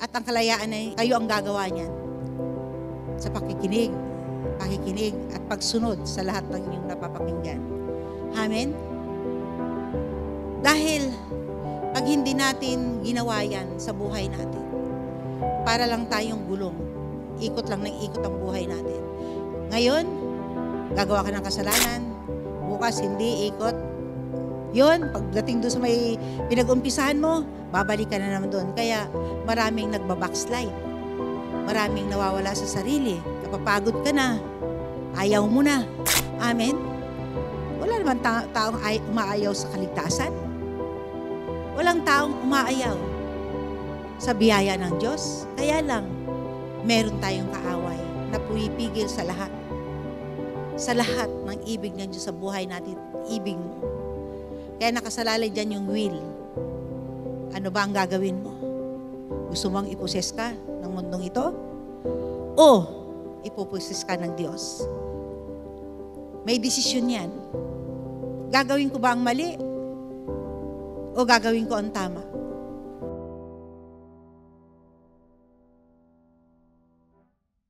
At ang kalayaan ay kayo ang gagawa niyan. Sa pakikinig at pagsunod sa lahat ng inyong napapakinggan. Amen? Dahil pag hindi natin ginawa yan sa buhay natin, para lang tayong gulong. Ikot lang ng ikot ang buhay natin. Ngayon, gagawa ka ng kasalanan. Bukas, hindi, ikot. Yun, pagdating doon sa may pinag-umpisahan mo, babalik ka na naman doon. Kaya maraming nagbabackslide. Maraming nawawala sa sarili. Napapagod ka na. Ayaw mo na. Amen? Wala naman taong umaayaw sa kaligtasan. Walang taong umaayaw sa biyaya ng Diyos. Kaya lang, meron tayong kaaway na pumipigil sa lahat. Sa lahat ng ibig ng Diyos sa buhay natin, ibig mo. Kaya nakasalalay dyan yung will. Ano ba ang gagawin mo? Gusto mong iposes ka ng mundong ito? O ipuposes ka ng Diyos? May desisyon yan. Gagawin ko ba ang mali? O gagawin ko ang tama?